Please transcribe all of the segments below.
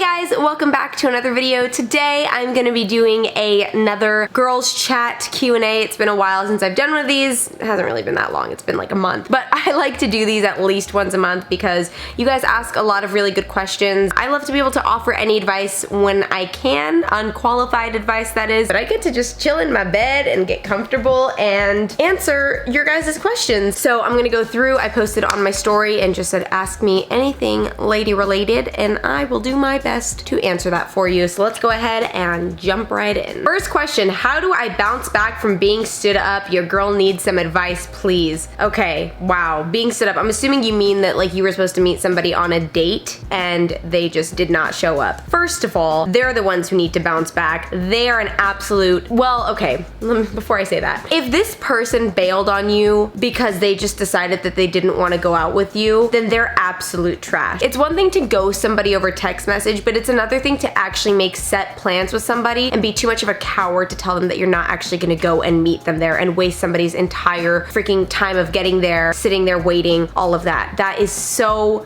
guys, welcome back to another video. Today I'm going to be doing another girls chat Q&A. It's been a while since I've done one of these. It hasn't really been that long. It's been like a month. But I like to do these at least once a month because you guys ask a lot of really good questions. I love to be able to offer any advice when I can, unqualified advice that is, but I get to just chill in my bed and get comfortable and answer your guys' questions. So I'm going to go through. I posted on my story and just said ask me anything lady related and I will do my best to answer that for you. So let's go ahead and jump right in. First question, how do I bounce back from being stood up? Your girl needs some advice, please. Okay, wow, being stood up. I'm assuming you mean that like you were supposed to meet somebody on a date and they just did not show up. First of all, they're the ones who need to bounce back. They are an absolute, well, okay, before I say that, if this person bailed on you because they just decided that they didn't want to go out with you, then they're absolute trash. It's one thing to ghost somebody over text message, but it's another thing to actually make set plans with somebody and be too much of a coward to tell them that you're not actually gonna go and meet them there and waste somebody's entire freaking time of getting there, sitting there waiting, all of that. That is so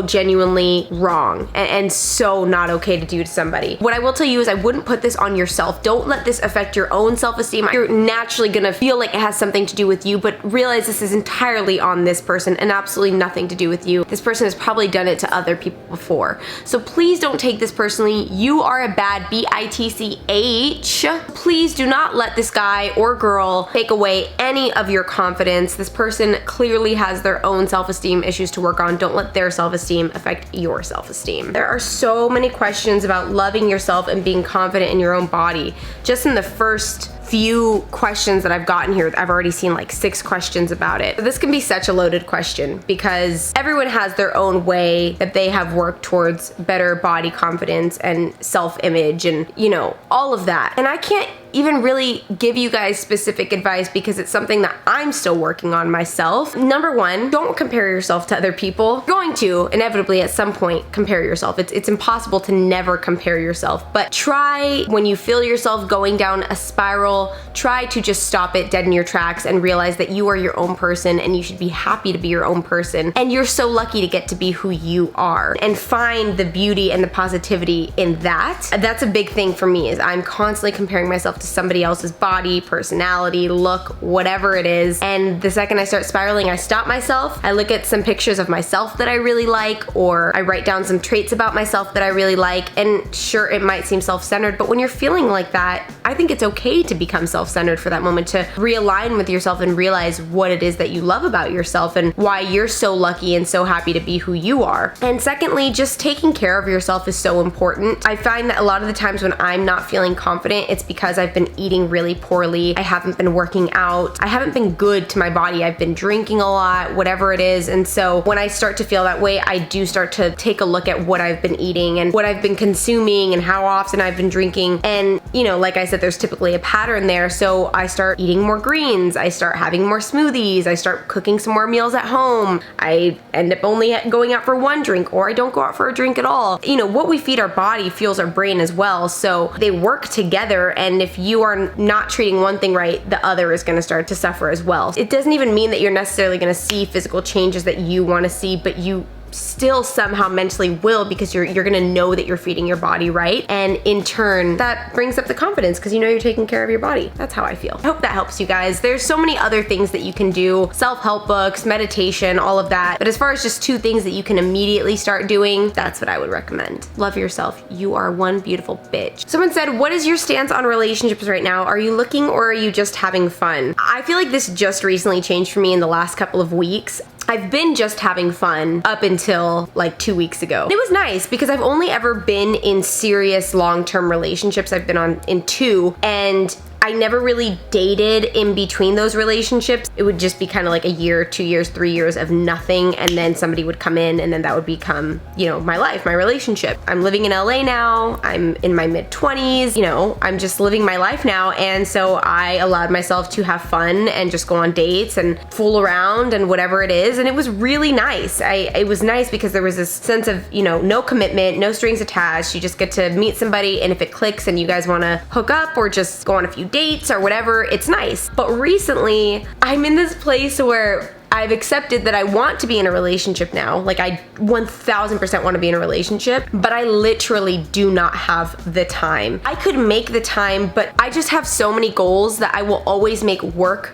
genuinely wrong and so not okay to do to somebody. What I will tell you is I wouldn't put this on yourself. Don't let this affect your own self-esteem. You're naturally gonna feel like it has something to do with you, but realize this is entirely on this person and absolutely nothing to do with you. This person has probably done it to other people before. So please don't take this personally. You are a bad bitch. Please do not let this guy or girl take away any of your confidence. This person clearly has their own self-esteem issues to work on. Don't let their self-esteem affect your self-esteem. There are so many questions about loving yourself and being confident in your own body. Just in the first few questions that I've gotten here, I've already seen like 6 questions about it. So this can be such a loaded question because everyone has their own way that they have worked towards better body confidence and self-image and, you know, all of that. And I can't even really give you guys specific advice because it's something that I'm still working on myself. Number one, don't compare yourself to other people. You're going to inevitably at some point compare yourself. It's impossible to never compare yourself, but try when you feel yourself going down a spiral, try to just stop it dead in your tracks and realize that you are your own person and you should be happy to be your own person. And you're so lucky to get to be who you are and find the beauty and the positivity in that. That's a big thing for me is I'm constantly comparing myself to somebody else's body, personality, look, whatever it is. And the second I start spiraling, I stop myself. I look at some pictures of myself that I really like, or I write down some traits about myself that I really like. And sure, it might seem self-centered, but when you're feeling like that, I think it's okay to become self-centered for that moment, to realign with yourself and realize what it is that you love about yourself and why you're so lucky and so happy to be who you are. And secondly, just taking care of yourself is so important. I find that a lot of the times when I'm not feeling confident, it's because I've been eating really poorly. I haven't been working out. I haven't been good to my body. I've been drinking a lot, whatever it is. And so when I start to feel that way, I do start to take a look at what I've been eating and what I've been consuming and how often I've been drinking. And, you know, like I said, there's typically a pattern there. So I start eating more greens. I start having more smoothies. I start cooking some more meals at home. I end up only going out for one drink, or I don't go out for a drink at all. You know, what we feed our body fuels our brain as well. So they work together. And if you are not treating one thing right, the other is going to start to suffer as well. It doesn't even mean that you're necessarily going to see physical changes that you want to see, but you still somehow mentally will, because you're gonna know that you're feeding your body right, and in turn that brings up the confidence because you know you're taking care of your body. That's how I feel. I hope that helps you guys. There's so many other things that you can do, self-help books, meditation, all of that, but as far as just 2 things that you can immediately start doing, that's what I would recommend. Love yourself. You are one beautiful bitch. Someone said, what is your stance on relationships right now? Are you looking or are you just having fun? I feel like this just recently changed for me in the last couple of weeks. I've been just having fun up until like 2 weeks ago. It was nice because I've only ever been in serious long-term relationships. I've been in 2, and I never really dated in between those relationships. It would just be kind of like a year, 2 years, 3 years of nothing, and then somebody would come in and then that would become, you know, my life, my relationship. I'm living in LA now. I'm in my mid-20s, you know, I'm just living my life now, and so I allowed myself to have fun and just go on dates and fool around and whatever it is, and it was really nice. It was nice because there was this sense of, you know, no commitment, no strings attached. You just get to meet somebody, and if it clicks and you guys want to hook up or just go on a few dates or whatever, it's nice. But recently, I'm in this place where I've accepted that I want to be in a relationship now. Like, I 1000% want to be in a relationship, but I literally do not have the time. I could make the time, but I just have so many goals that I will always make work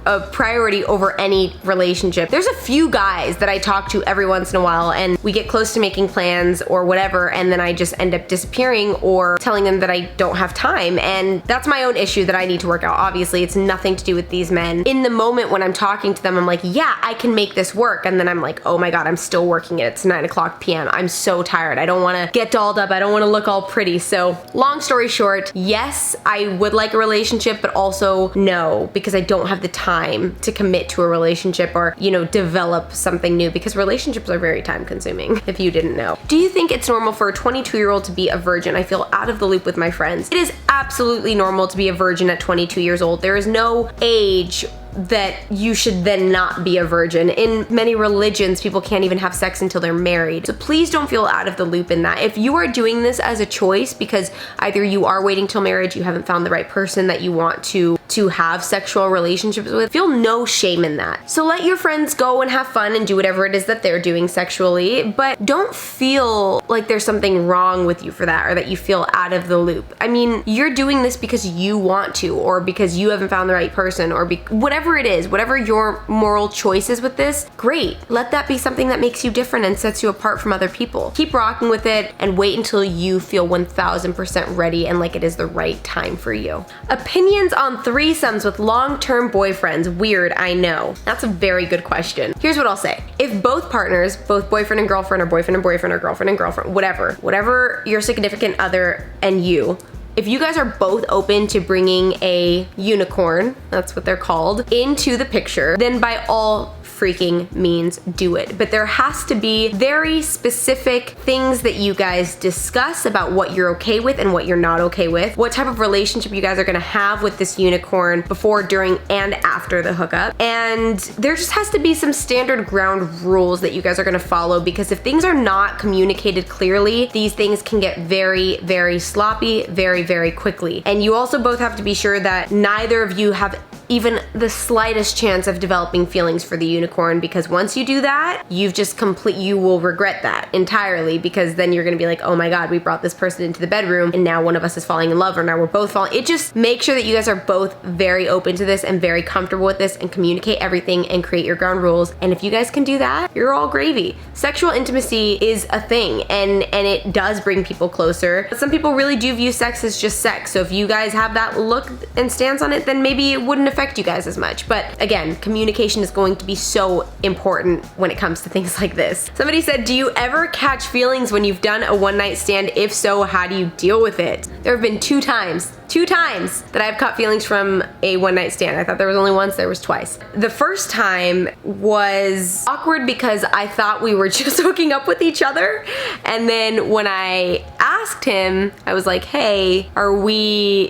a priority over any relationship. There's a few guys that I talk to every once in a while, and we get close to making plans or whatever, and then I just end up disappearing or telling them that I don't have time, and that's my own issue that I need to work out. Obviously, it's nothing to do with these men. In the moment when I'm talking to them, I'm like, yeah, I can make this work, and then I'm like, oh my god, I'm still working it. It's 9:00 p.m. I'm so tired. I don't want to get dolled up. I don't want to look all pretty. So long story short, yes, I would like a relationship, but also no, because I don't have the time to commit to a relationship or, you know, develop something new, because relationships are very time consuming, if you didn't know. Do you think it's normal for a 22-year-old to be a virgin? I feel out of the loop with my friends. It is absolutely normal to be a virgin at 22 years old. There is no age that you should then not be a virgin. In many religions, people can't even have sex until they're married. So please don't feel out of the loop in that. If you are doing this as a choice because either you are waiting till marriage, you haven't found the right person that you want to have sexual relationships with, feel no shame in that. So let your friends go and have fun and do whatever it is that they're doing sexually, but don't feel like there's something wrong with you for that, or that you feel out of the loop. I mean, you're doing this because you want to, or because you haven't found the right person, or whatever it is, whatever your moral choice is with this, great. Let that be something that makes you different and sets you apart from other people. Keep rocking with it and wait until you feel 1000% ready and like it is the right time for you. Opinions on threesomes with long-term boyfriends. Weird, I know. That's a very good question. Here's what I'll say. If both partners, both boyfriend and girlfriend, or boyfriend and boyfriend, or girlfriend and girlfriend, whatever your significant other and you, if you guys are both open to bringing a unicorn, that's what they're called, into the picture, then by all freaking means do it. But there has to be very specific things that you guys discuss about what you're okay with and what you're not okay with, what type of relationship you guys are gonna have with this unicorn before, during, and after the hookup. And there just has to be some standard ground rules that you guys are gonna follow, because if things are not communicated clearly, these things can get very, very sloppy very, very quickly. And you also both have to be sure that neither of you have even the slightest chance of developing feelings for the unicorn, because once you do that, you will regret that entirely, because then you're gonna be like, oh my god, we brought this person into the bedroom and now one of us is falling in love, or now we're both falling. It just make sure that you guys are both very open to this and very comfortable with this, and communicate everything and create your ground rules. And if you guys can do that, you're all gravy. Sexual intimacy is a thing, and it does bring people closer. But some people really do view sex as just sex. So if you guys have that look and stance on it, then maybe it wouldn't affect you guys as much. But again, communication is going to be so important when it comes to things like this. Somebody said, do you ever catch feelings when you've done a one-night stand? If so, how do you deal with it? There have been two times that I've caught feelings from a one-night stand. I thought there was only once, there was twice. The first time was awkward because I thought we were just hooking up with each other. And then when I asked him, I was like, hey,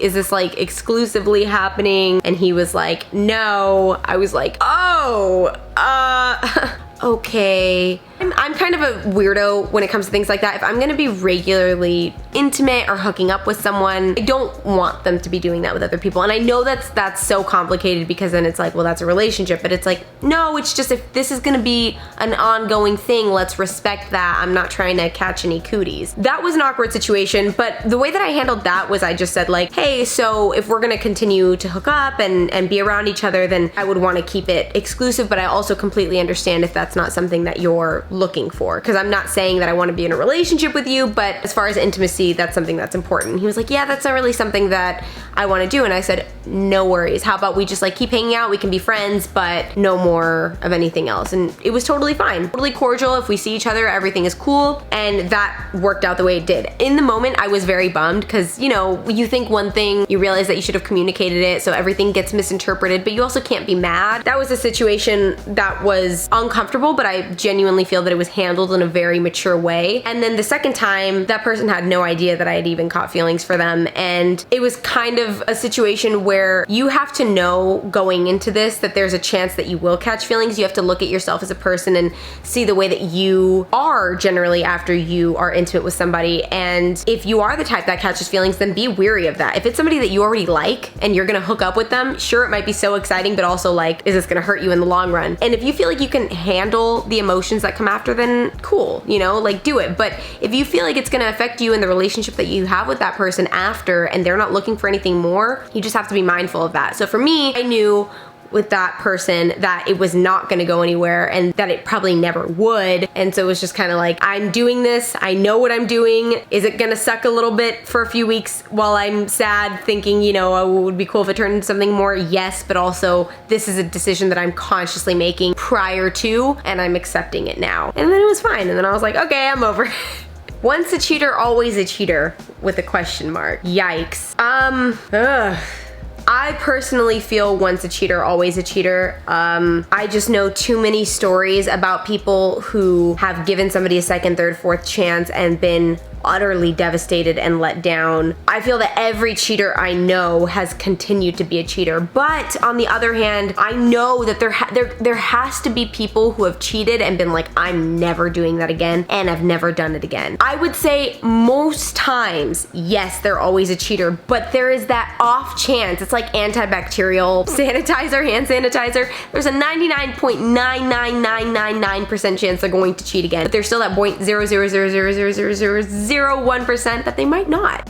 is this like exclusively happening? And he was like, no. I was like, oh, okay. I'm kind of a weirdo when it comes to things like that. If I'm gonna be regularly intimate or hooking up with someone, I don't want them to be doing that with other people. And I know that's so complicated, because then it's like, well, that's a relationship. But it's like, no, it's just, if this is gonna be an ongoing thing, let's respect that. I'm not trying to catch any cooties. That was an awkward situation, but the way that I handled that was I just said like, hey, so if we're gonna continue to hook up and be around each other, then I would wanna keep it exclusive, but I also completely understand if that's not something that you're looking for, because I'm not saying that I want to be in a relationship with you, but as far as intimacy, that's something that's important. He was like, yeah, that's not really something that I want to do. And I said, no worries. How about we just like keep hanging out? We can be friends, but no more of anything else. And it was totally fine, totally cordial. If we see each other, everything is cool. And that worked out the way it did. In the moment, I was very bummed, because, you know, you think one thing, you realize that you should have communicated it, so everything gets misinterpreted, but you also can't be mad. That was a situation that was uncomfortable, but I genuinely feel feel that it was handled in a very mature way. And then the second time, that person had no idea that I had even caught feelings for them. And it was kind of a situation where you have to know going into this that there's a chance that you will catch feelings. You have to look at yourself as a person and see the way that you are generally after you are intimate with somebody. And if you are the type that catches feelings, then be weary of that. If it's somebody that you already like and you're gonna hook up with them, sure, it might be so exciting, but also like, is this gonna hurt you in the long run? And if you feel like you can handle the emotions that come after, then cool, you know, like do it. But if you feel like it's gonna affect you in the relationship that you have with that person after and they're not looking for anything more, you just have to be mindful of that. So for me, I knew with that person that it was not gonna go anywhere and that it probably never would. And so it was just kind of like, I'm doing this, I know what I'm doing. Is it gonna suck a little bit for a few weeks while I'm sad thinking, you know, oh, it would be cool if it turned into something more? Yes, but also this is a decision that I'm consciously making prior to, and I'm accepting it now. And then it was fine. And then I was like, okay, I'm over it. Once a cheater, always a cheater with a question mark. Yikes. I personally feel once a cheater, always a cheater. I just know too many stories about people who have given somebody a second, third, fourth chance and been utterly devastated and let down. I feel that every cheater I know has continued to be a cheater. But on the other hand, I know that there has to be people who have cheated and been like, I'm never doing that again, and I've never done it again. I would say most times, yes, they're always a cheater, but there is that off chance. It's like antibacterial sanitizer, hand sanitizer. There's a 99.99999% chance they're going to cheat again, but there's still that 0.000000001% that they might not.